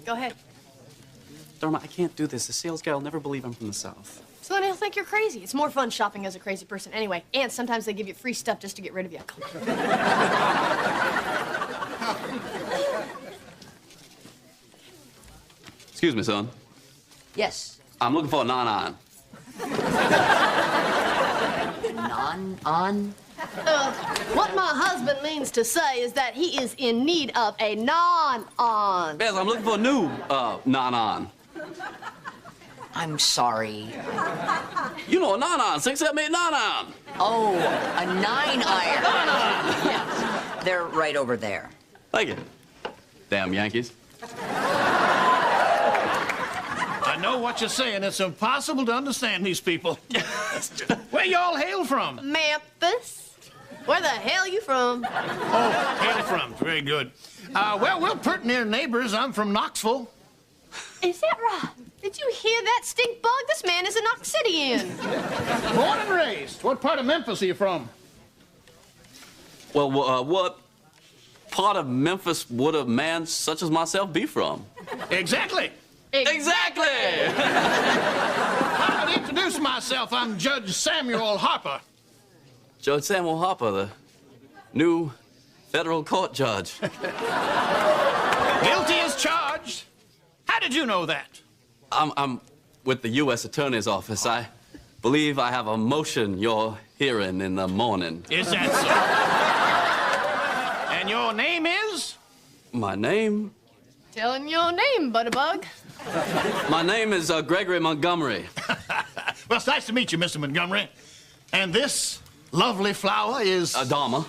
Go ahead. Dharma, I can't do this. The sales guy will never believe I'm from the South. So then he'll think you're crazy. It's more fun shopping as a crazy person. Anyway, and sometimes they give you free stuff just to get rid of you. Excuse me, son. Yes. I'm looking for a non-on. Non-on? What my husband means to say is that he is in need of a non-on. Yes, I'm looking for a new non-on. I'm sorry. You know a non-on, 678 non-on. Oh, a 9-iron. Yes. They're right over there. Thank you. Damn Yankees. I know what you're saying. It's impossible to understand these people. Where y'all hail from? Memphis? Where the hell you from? Oh, hail from. Very good. Well, we're pretty near neighbors. I'm from Knoxville. Is that right? Did you hear that stink bug? This man is an Oxidian. Born and raised. What part of Memphis are you from? Well, what part of Memphis would a man such as myself be from? Exactly. Exactly! I'll introduce myself. I'm Judge Samuel Harper. Judge Samuel Harper, the new federal court judge. Guilty as charged. How did you know that? I'm with the U.S. Attorney's Office. I believe I have a motion you're hearing in the morning. Is that so? And your name is? My name? Telling your name, Butterbug. My name is Gregory Montgomery. Well, it's nice to meet you, Mr. Montgomery. And this lovely flower is... Dharma.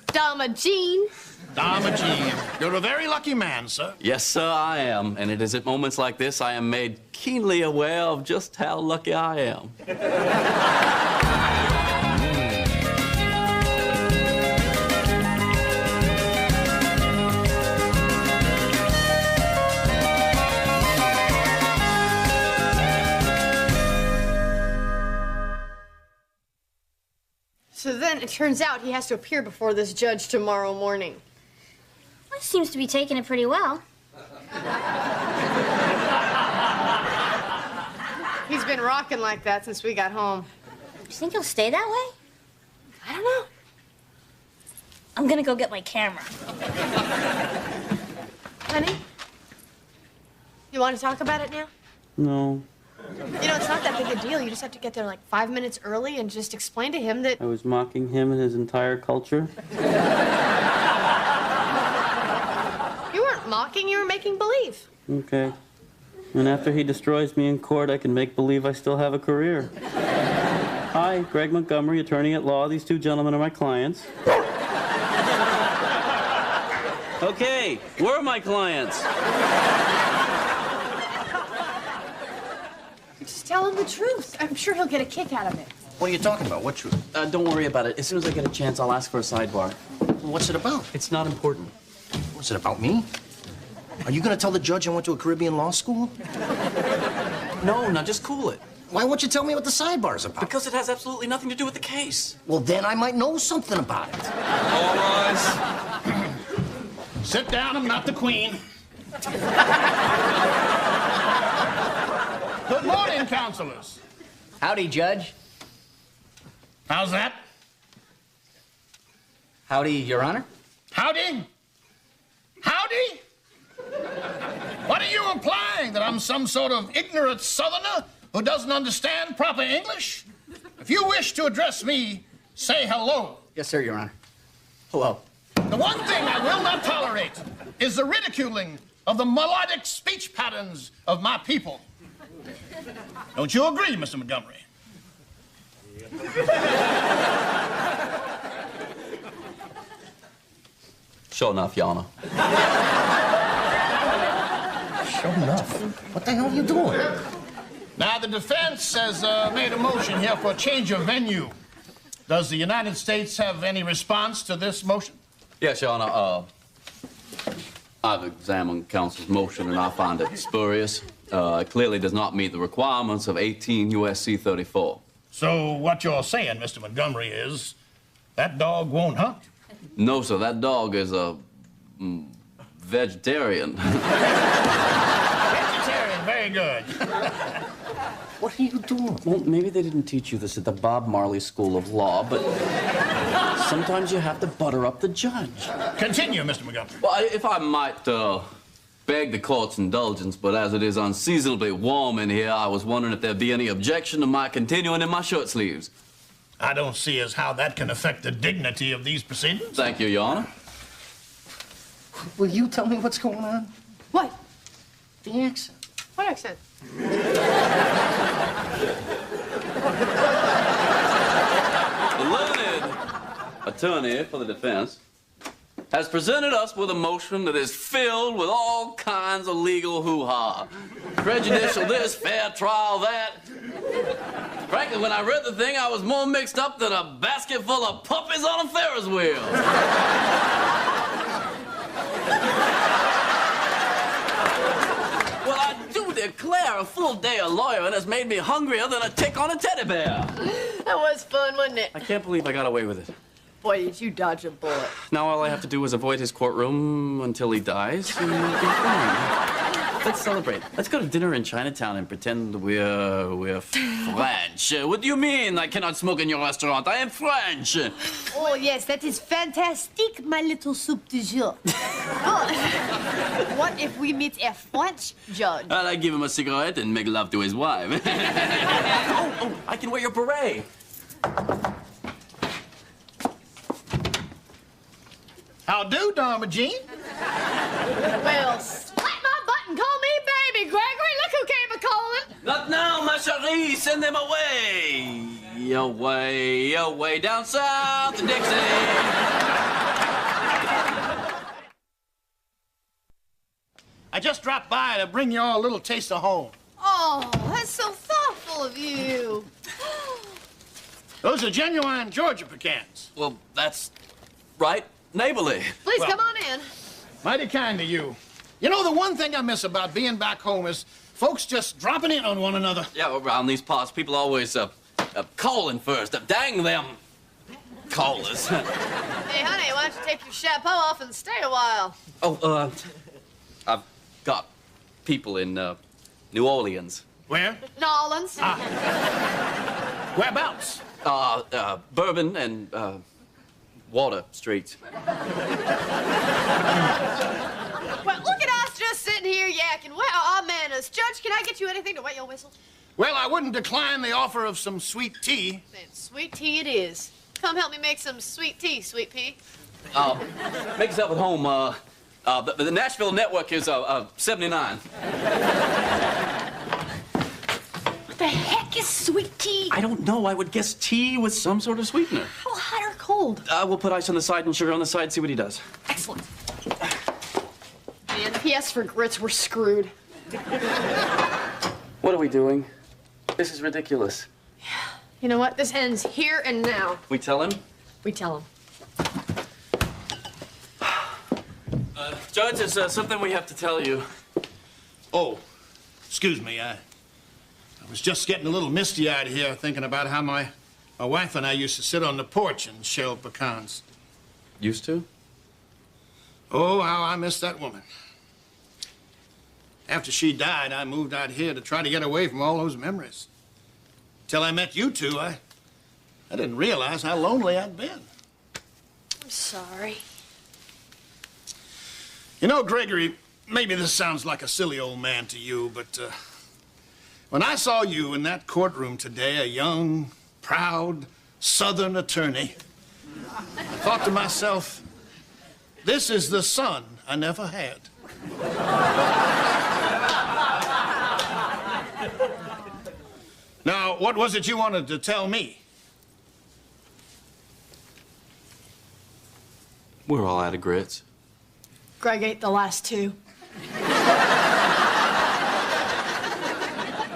Dharma Jean. Dharma Jean. You're a very lucky man, sir. Yes, sir, I am. And it is at moments like this I am made keenly aware of just how lucky I am. So then it turns out he has to appear before this judge tomorrow morning. Well, he seems to be taking it pretty well. He's been rocking like that since we got home. Do you think he'll stay that way? I don't know. I'm gonna go get my camera. Honey, you want to talk about it now? No. You know, it's not that big a deal. You just have to get there like 5 minutes early and just explain to him that... I was mocking him and his entire culture. You weren't mocking, you were making believe. Okay. And after he destroys me in court, I can make believe I still have a career. Hi, Greg Montgomery, attorney at law. These two gentlemen are my clients. Okay, where are my clients? Just tell him the truth. I'm sure he'll get a kick out of it. What are you talking about? What truth? Don't worry about it. As soon as I get a chance, I'll ask for a sidebar. What's it about? It's not important. What's it about me? Are you going to tell the judge I went to a Caribbean law school? No, now just cool it. Why won't you tell me what the sidebar's about? Because it has absolutely nothing to do with the case. Well, then I might know something about it. All rise. Sit down, I'm not the queen. Good morning, counselors. Howdy, Judge. How's that? Howdy, Your Honor. Howdy? Howdy? What are you implying? That I'm some sort of ignorant southerner who doesn't understand proper English? If you wish to address me, say hello. Yes, sir, Your Honor. Hello. The one thing I will not tolerate is the ridiculing of the melodic speech patterns of my people. Don't you agree, Mr. Montgomery? Sure enough, Your Honor. Sure enough. What the hell are you doing? Now, the defense has made a motion here for a change of venue. Does the United States have any response to this motion? Yes, Your Honor. I've examined counsel's motion and I find it spurious. It clearly does not meet the requirements of 18 U.S.C. 34. So what you're saying, Mr. Montgomery, is that dog won't hunt? No, sir, that dog is a vegetarian. Very good. What are you doing? Well, maybe they didn't teach you this at the Bob Marley School of Law, but sometimes you have to butter up the judge. Continue, Mr. Montgomery. Well, if I might beg the court's indulgence, but as it is unseasonably warm in here, I was wondering if there'd be any objection to my continuing in my shirt sleeves. I don't see as how that can affect the dignity of these proceedings. Thank you, Your Honor. Will you tell me what's going on? What? The accent. What accent? The learned attorney for the defense has presented us with a motion that is filled with all kinds of legal hoo-ha. Prejudicial this, fair trial that. Frankly, when I read the thing, I was more mixed up than a basket full of puppies on a Ferris wheel. Well, I do declare a full day of lawyering has made me hungrier than a tick on a teddy bear. That was fun, wasn't it? I can't believe I got away with it. Boy, did you dodge a bullet. Now all I have to do is avoid his courtroom until he dies, and we'll be fine. Let's celebrate. Let's go to dinner in Chinatown and pretend we're French. What do you mean I cannot smoke in your restaurant? I am French. Oh, yes, that is fantastic, my little soup du jour. What if we meet a French judge? And I give him a cigarette and make love to his wife. Oh, I can wear your beret. How do, Dharma Jean? Well, slap my butt and call me baby, Gregory. Look who came a-calling. Not now, ma chérie. Send them away. Away down south to Dixie. I just dropped by to bring you all a little taste of home. Oh, that's so thoughtful of you. Those are genuine Georgia pecans. Well, that's right. Neighborly. Please Well- come on in. Mighty kind of you. You know, the one thing I miss about being back home is folks just dropping in on one another. Yeah, around these parts, people always calling first. Dang them callers. Hey, honey, why don't you take your chapeau off and stay a while? Oh, I've got people in New Orleans. Where? Nolans. Whereabouts? Bourbon and Water Street. Well, look at us just sitting here yakking. Where are our manners? Judge, can I get you anything to wet your whistle? Well, I wouldn't decline the offer of some sweet tea. Then sweet tea it is. Come help me make some sweet tea, Sweet Pea. Make yourself at home. The Nashville network is 79. What the heck is sweet tea? I don't know. I would guess tea with some sort of sweetener. How hot or cold? We'll put ice on the side and sugar on the side, see what he does. Excellent. Man, if he asks for grits, we're screwed. What are we doing? This is ridiculous. You know what? This ends here and now. We tell him? We tell him. Judge, there's something we have to tell you. Oh, excuse me. I was just getting a little misty-eyed here thinking about how my wife and I used to sit on the porch and shell pecans. Used to? Oh, how I miss that woman. After she died, I moved out here to try to get away from all those memories. Till I met you two, I didn't realize how lonely I'd been. I'm sorry. You know, Gregory, maybe this sounds like a silly old man to you, but when I saw you in that courtroom today, a young, proud Southern attorney, I thought to myself, this is the son I never had. Now, what was it you wanted to tell me? We're all out of grits. Greg ate the last two.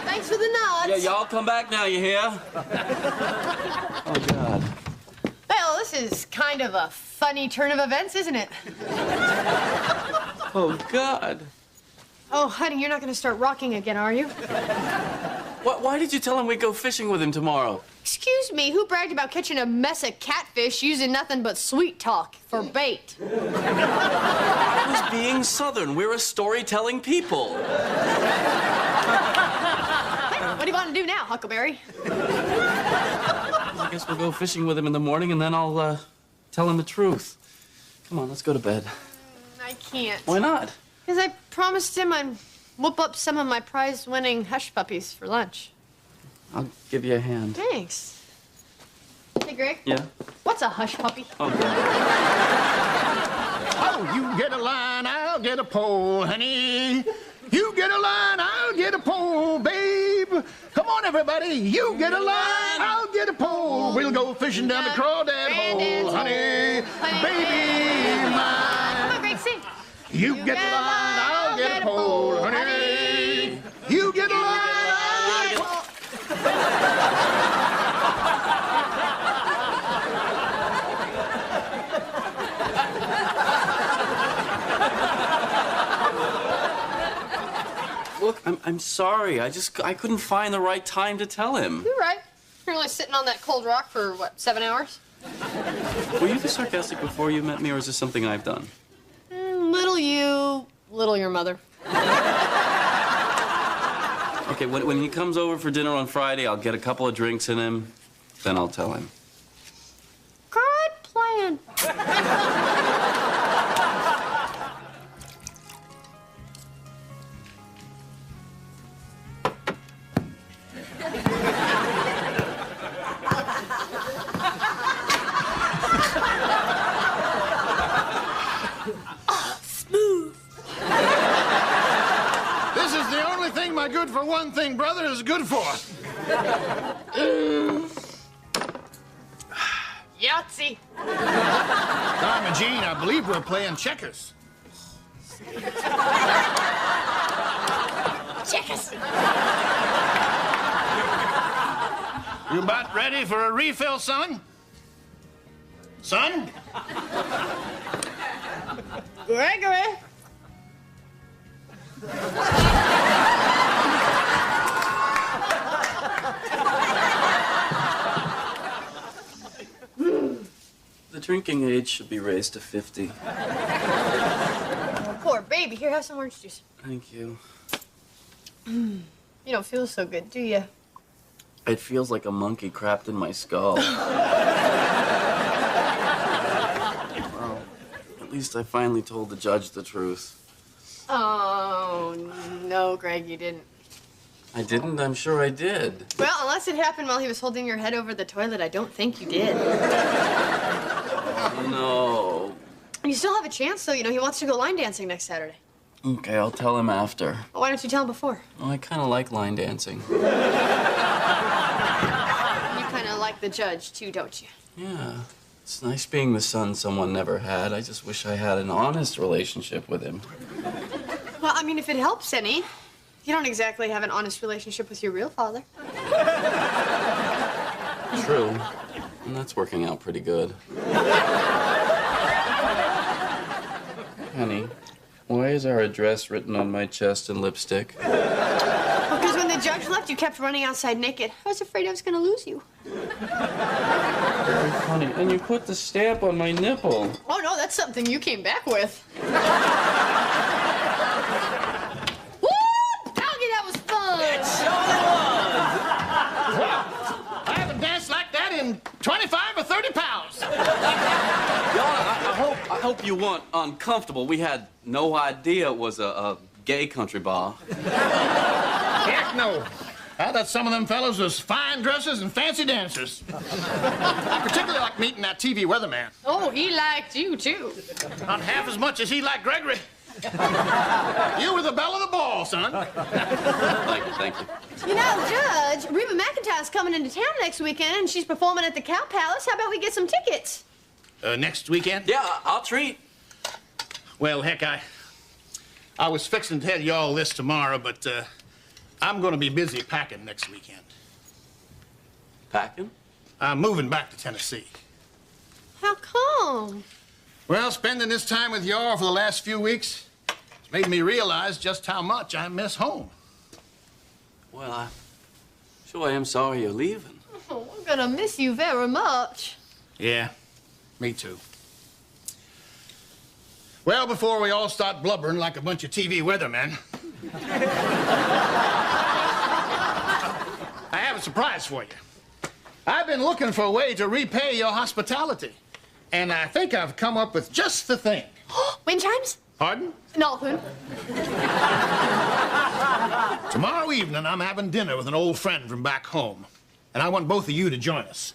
Thanks for the nods. Yeah, y'all come back now, you hear? Oh, God. Well, this is kind of a funny turn of events, isn't it? Oh, God. Oh, honey, you're not going to start rocking again, are you? Why did you tell him we'd go fishing with him tomorrow? Excuse me, who bragged about catching a mess of catfish using nothing but sweet talk for bait? I was being Southern. We're a storytelling people. What do you want to do now, Huckleberry? I guess we'll go fishing with him in the morning, and then I'll tell him the truth. Come on, let's go to bed. I can't. Why not? Because I promised him I'd whoop up some of my prize-winning hush puppies for lunch. I'll give you a hand. Thanks. Hey, Greg. Yeah? What's a hush puppy? Oh, good. Oh, you get a line, I'll get a pole, honey. You get a line, I'll get a pole, babe. Come on, everybody. You get a line, I'll get a pole. We'll go fishing down the crawdad hole, honey. Baby mine. Come on, Greg, sing. You get a line, I'll get a pole, honey. You get a line, I'll get a pole. Look, I'm sorry. I couldn't find the right time to tell him. You're right. You're only sitting on that cold rock for, what, 7 hours? Were you this sarcastic before you met me, or is this something I've done? Little you, little your mother. Okay, when he comes over for dinner on Friday, I'll get a couple of drinks in him, then I'll tell him. Good plan. This is the only thing my good for one thing brother is good for. Yahtzee. Dharma, Jean, I believe we're playing checkers. Checkers. You about ready for a refill, son? Son? Gregory. The drinking age should be raised to 50. Oh, poor baby. Here, have some orange juice. Thank you. You don't feel so good, do you? It feels like a monkey crapped in my skull. Well, at least I finally told the judge the truth. Oh, no, Greg, you didn't. I didn't? I'm sure I did. Well, unless it happened while he was holding your head over the toilet, I don't think you did. No. You still have a chance, though. You know, he wants to go line dancing next Saturday. Okay, I'll tell him after. Well, why don't you tell him before? Oh, I kind of like line dancing. You kind of like the judge, too, don't you? Yeah. It's nice being the son someone never had. I just wish I had an honest relationship with him. Well, I mean, if it helps any. You don't exactly have an honest relationship with your real father. True. And that's working out pretty good. Honey, why is our address written on my chest in lipstick? Because when the judge left, you kept running outside naked. I was afraid I was going to lose you. Very funny. And you put the stamp on my nipple. Oh, no, that's something you came back with. I haven't danced like that in 25 or 30 pounds. Y'all, I hope you weren't uncomfortable. We had no idea it was a gay country bar. Heck no. I thought some of them fellows was fine dressers and fancy dancers. I particularly like meeting that TV weatherman. Oh, he liked you, too. Not half as much as he liked Gregory. You were the belle of the ball, son. Thank you. You know, Judge, Reba McEntire's coming into town next weekend, and she's performing at the Cow Palace. How about we get some tickets? Next weekend? Yeah, I'll treat. Well, heck, I was fixing to tell you all this tomorrow, but I'm going to be busy packing next weekend. Packing? I'm moving back to Tennessee. How come? Well, spending this time with y'all for the last few weeks has made me realize just how much I miss home. Well, I sure am sorry you're leaving. Oh, we're gonna miss you very much. Yeah, me too. Well, before we all start blubbering like a bunch of TV weathermen, surprise for you. I've been looking for a way to repay your hospitality, and I think I've come up with just the thing. Wind chimes? Pardon? Nothing. Tomorrow evening, I'm having dinner with an old friend from back home, and I want both of you to join us.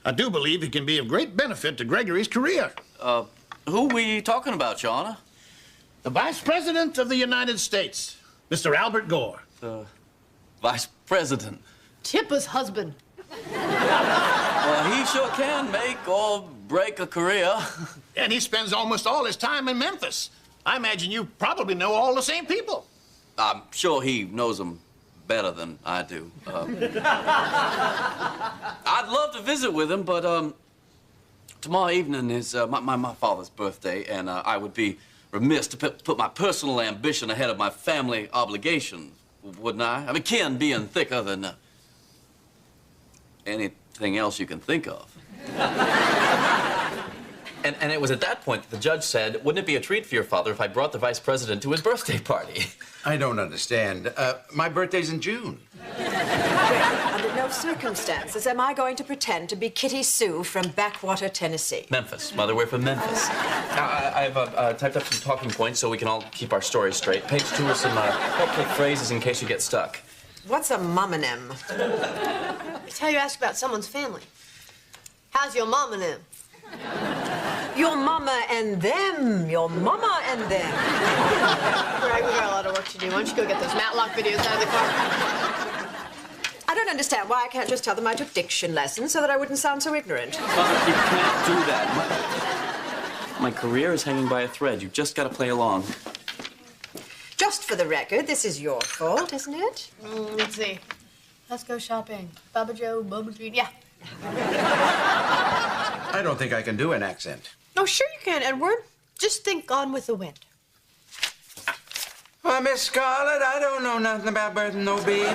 I do believe it can be of great benefit to Gregory's career. Who we talking about, Shauna? The Vice President of the United States, Mr. Albert Gore. The Vice President. Tippa's husband. Well, he sure can make or break a career. And he spends almost all his time in Memphis. I imagine you probably know all the same people. I'm sure he knows them better than I do. I'd love to visit with him, but tomorrow evening is my father's birthday, and I would be remiss to put my personal ambition ahead of my family obligation, wouldn't I? I mean, kin being thicker than anything else you can think of. And it was at that point that the judge said, wouldn't it be a treat for your father if I brought the vice president to his birthday party? I don't understand. My birthday's in June. Under no circumstances am I going to pretend to be Kitty Sue from Backwater, Tennessee. Memphis. Mother, we're from Memphis. Now, I've typed up some talking points so we can all keep our stories straight. Page 2 are some helpful phrases in case you get stuck. What's a mum-and-em? It's how you ask about someone's family. How's your mom and them? Your mama and them. Your mama and them. Greg, we got a lot of work to do. Why don't you go get those Matlock videos out of the car? I don't understand why I can't just tell them I took diction lessons so that I wouldn't sound so ignorant. Mother, you can't do that. My career is hanging by a thread. You've just got to play along. Just for the record, this is your fault, isn't it? Let's see. Let's go shopping. Baba Joe, Bubba Green. Yeah. I don't think I can do an accent. Oh, sure you can, Edward. Just think Gone with the Wind. Well, Miss Scarlett, I don't know nothing about birthing no baby.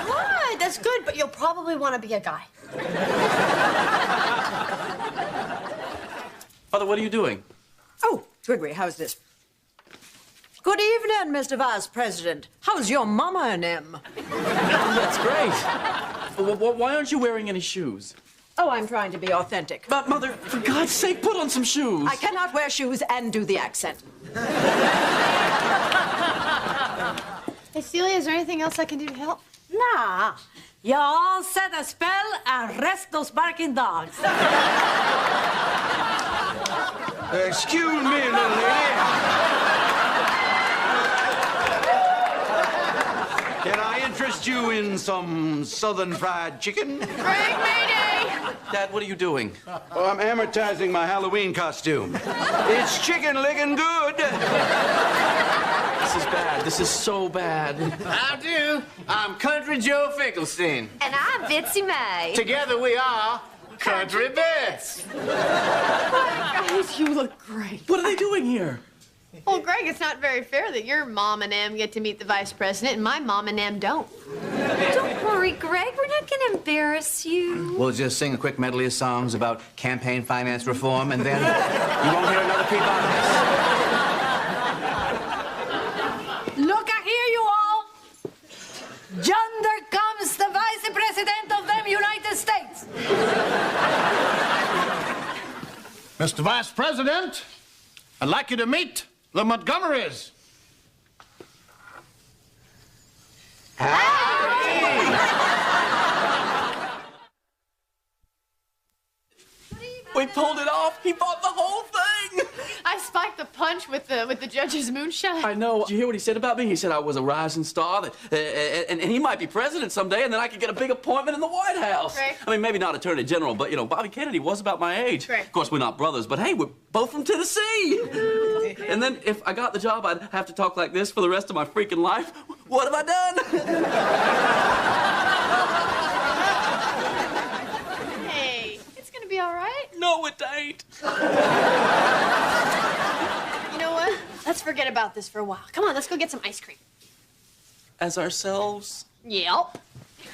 Why? That's good, but you'll probably want to be a guy. Father, what are you doing? Oh, Gregory, how's this? Good evening, Mr. Vice President. How's your mama and them? That's great. Why aren't you wearing any shoes? Oh, I'm trying to be authentic. But, Mother, for God's sake, put on some shoes. I cannot wear shoes and do the accent. Hey, Celia, is there anything else I can do to help? Nah. You all set a spell and arrest those barking dogs. Excuse me, little lady. Can I interest you in some southern fried chicken? Greg, Mayday! Dad, what are you doing? Oh, I'm amortizing my Halloween costume. It's chicken licking good. This is bad. This is so bad. How do? I'm Country Joe Finkelstein. And I'm Bitsy May. Together we are Country Bits. Guys, you look great. What are they doing here? Well, Greg, it's not very fair that your mom and them get to meet the vice president and my mom and them don't. Don't worry, Greg. We're not going to embarrass you. We'll just sing a quick medley of songs about campaign finance reform, and then you won't hear another peep out of us. Look here, you all. Yonder comes the vice president of the United States. Mr. Vice President, I'd like you to meet the Montgomerys. We pulled it off. He bought the whole thing. I spiked the punch with the judge's moonshine. I know. Did you hear what he said about me? He said I was a rising star, and he might be president someday, and then I could get a big appointment in the White House. Right. I mean, maybe not Attorney General, but, you know, Bobby Kennedy was about my age. Right. Of course, we're not brothers, but, hey, we're both from Tennessee. And then if I got the job, I'd have to talk like this for the rest of my freaking life. What have I done? Hey, it's gonna be all right. No, it ain't. You know what? Let's forget about this for a while. Come on, let's go get some ice cream. As ourselves? Yep.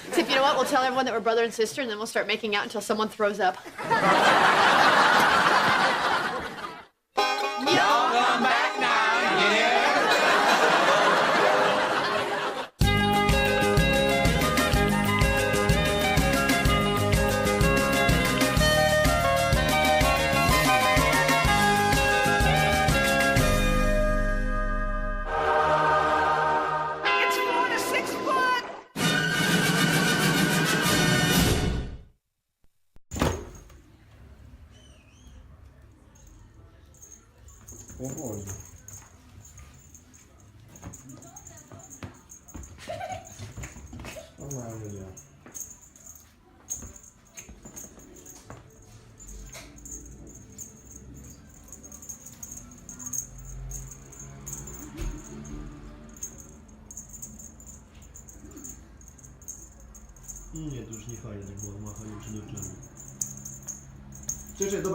Except, you know what? We'll tell everyone that we're brother and sister, and then we'll start making out until someone throws up. Y'all come back now, yeah. Powoli. Normalnie. Nie, to już nie fajnie tak było, machanie czy nie. Czekaj, dobra.